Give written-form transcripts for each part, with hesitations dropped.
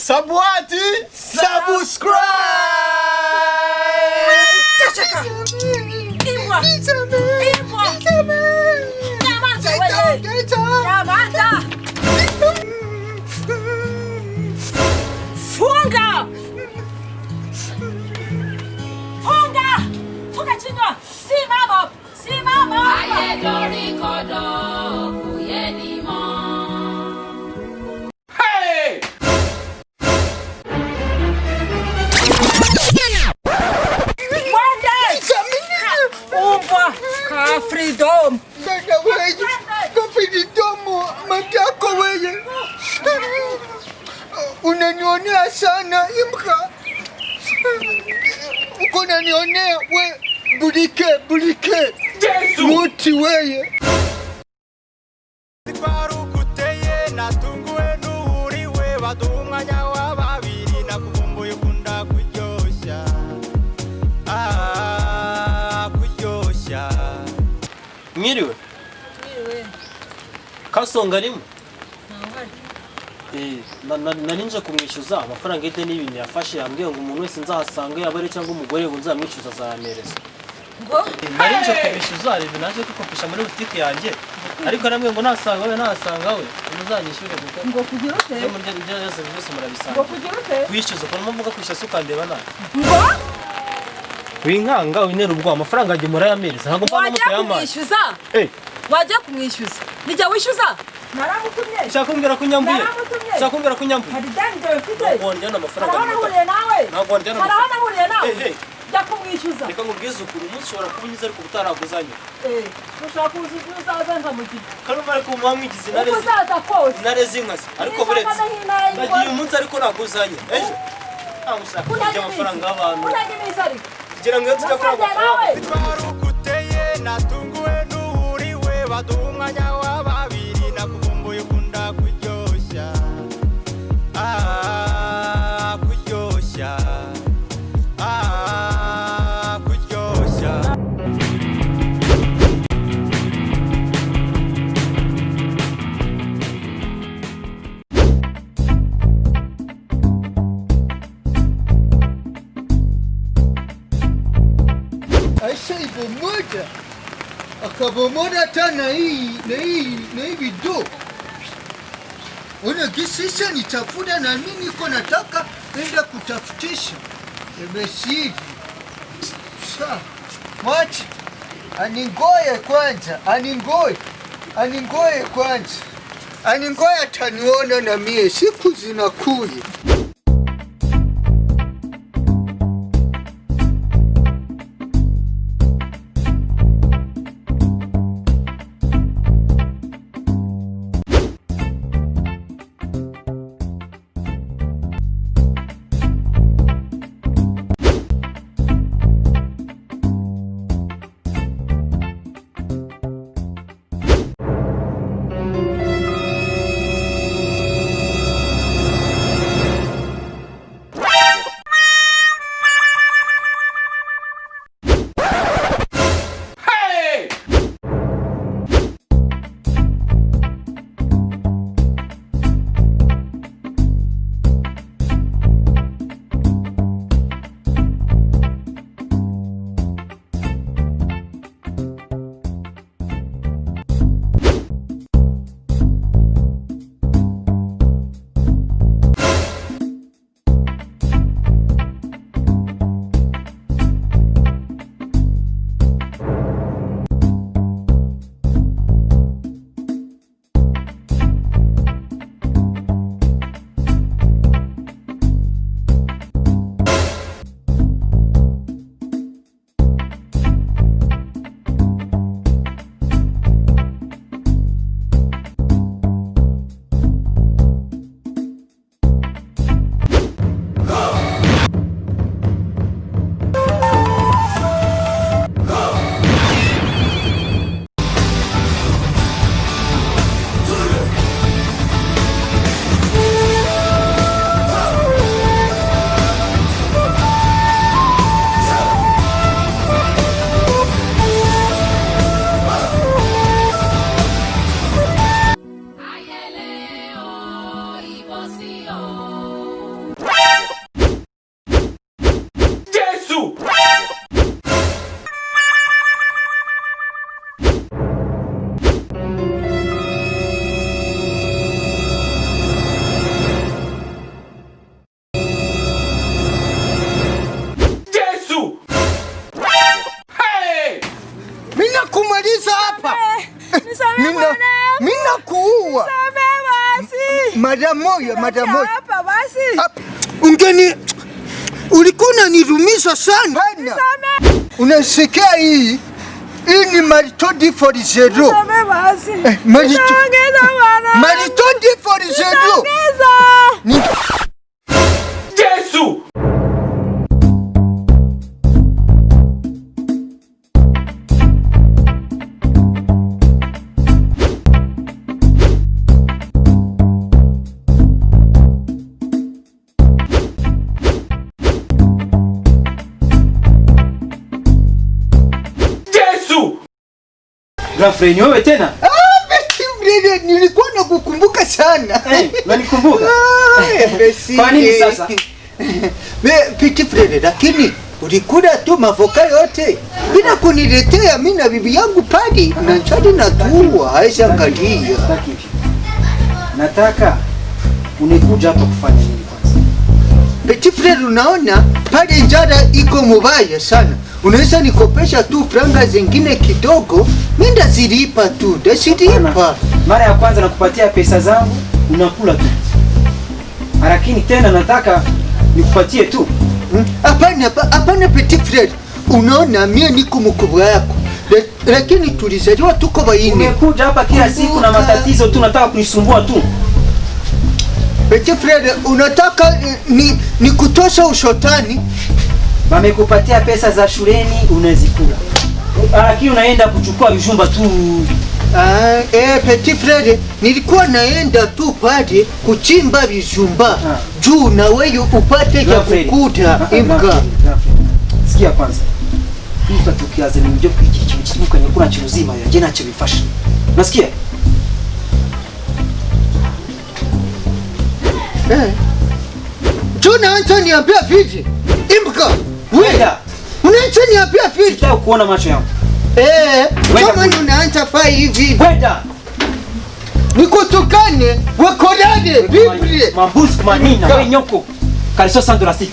Sabwati, subscribe. Chaka. Imwa. Nyamaza wewe. Nyamaza. Funga. Funga chini. Simama. Aye dori kodo kuyeni mo. Hey! Ka freedom. Dada wewe. Ka freedom matako wewe. Unanionea sana imka. Uko unanionea wewe. Bulike. Yesu. Muti wewe. Barukuteye natunguwe nuhuriwe badumwanya wababiri nakuvumbuye kunda kuryosha kuryosha. Mwiriwe Kasongo arimo nari nje kumwishyuza amafaranga y'ideni n'ibintu yafashe, yambwiye ngo umuntu wese nzahasanga yabare cyangwa umugore ngo nzamwishyuza azamereza. Ngo nari nje kumwishyuza ibintu naje kukopisha muri butike yanjye, ariko namwe ngo nasanga we muzanyishyure kuko ngo kugira ute mu byo byose murabisanga. ngo kugira ute kwishyuza ko muvuga kwishyuza ukandeba nawe ngo winkanga winera ubwo amafaranga ajye murayamereza ntabwo mpano muto yamaye. Wajya kumwishyuza nijya wishyuza naramutumye shakumbwira kunyambuye hari dande mfite ngo njyana amafaranga nahuriye nawe ntabwo njyana nawe jya kumwishyuza reka ngubwize ukuri umunsi ushobora kuba unyiza ariko utaraguzanye ushaka kuzuza azenga mu gihe kandi ariko umwamwigize narezi inkazi ariko buretse nagiye umunsi ariko naguzanye ejo ntamushaka kurya amafaranga y'abantu kugira ngo iyo tujya kwa Barukuteye natunguwe nuhuriwe badumwanya wababiri nakuvumbuye kunda kuryosha kuryosha kuryosha. Aisha ibomoja. Akabomoja tena hii video. Ona kisisha nitafuta na mimi niko nataka enda kutafutisha. Nimesidi. Sasa mwache. Aningoye kwanza. Aningoye ataniona na mie siku zinakuja. mina kuua. Mara moja. Ungeni ulikuwa unanirumisha sana. Unasikia hii? Hii ni maritodi for zero. Maritodi for zero. Yesu! Girlfriend wewe tena? Nilikuwa nakukumbuka sana. Unanikumbuka? Kwa nini sasa? Petit frère, lakini ulikula tu mavoka yote bila kuniletea mimi na bibi yangu padi na nchadi na tuwa haishangalia. Nataka unikuja hapa kufanya nini kwanza? Petit frère, unaona pale njara iko mubaya sana. Unaweza nikopesha tu franga zingine kidogo, mimi ndazilipa tu, ndazilipa. Mara ya kwanza nakupatia pesa zangu, unakula tu. Lakini tena nataka nikupatie tu. Hapana petit frère. Unaona mimi niko mkubwa yako. Lakini tulizaliwa tuko baine. Umekuja hapa kila siku na matatizo tu, nataka kunisumbua tu. Petit frère, unataka ni kutosha ushotani? Wamekupatia pesa za shuleni unazikula. Lakini unaenda kuchukua vijumba tu. Petit frère, nilikuwa naenda tu pale kuchimba vijumba. Juu na wewe upate cha kukuta imka. Sikia kwanza. Hii tukianza ni mjopo hiki kichimuka ni kuna chiruzima ya jina cha byifashe. Nasikia? Juu naanza niambia vije. Imka. Wenda. Unaanza niambia vije. Sitaki kuona macho yangu. Kama unaanza fai hivi. Wenda. Nikutukane, wakorade, Biblia. Mambuzi kumanina, wewe nyoko. Kaliso sando la siku.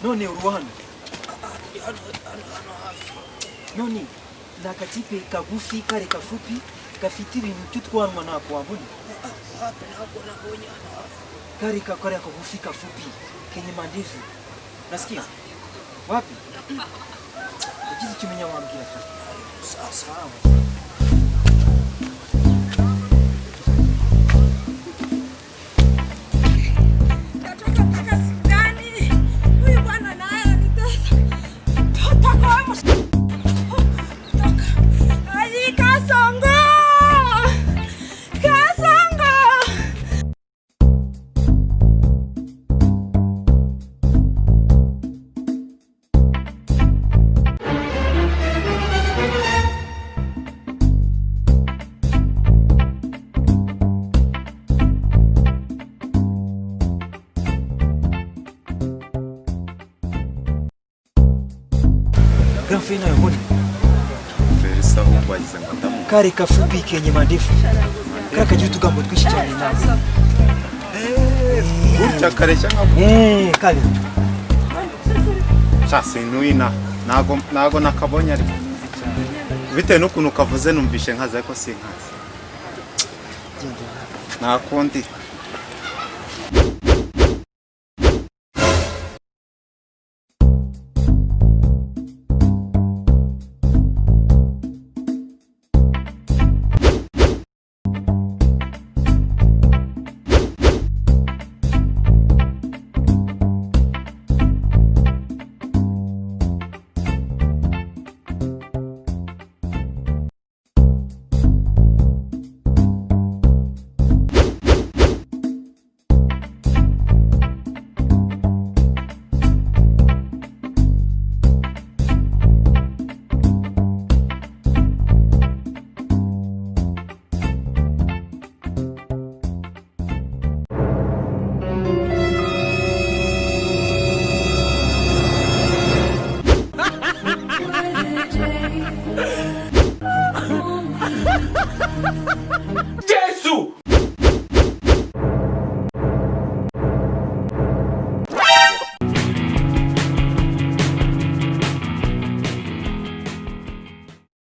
None uruhano. None nakatipe kagufi kare kafupi gafite ibintu cy'utwanwa nako wabona. Kare kakore kagufi kafupi kenye mandefu. Nasikia? Wapi? Ukizi kimenya wambia tu. Sawa. Girlfriend nayo mbona? Ferisa umbayiza ngatamu. Kare kafupi kenye mandefu. Kare kajitu tugambo twishi cyane nawe. Urcha karesha ngabo. Kale. Chase nuina. Nago nakabonya ari. Bite nukuntu kavuze numvishe nkaza ko sinkazi. Nakundi.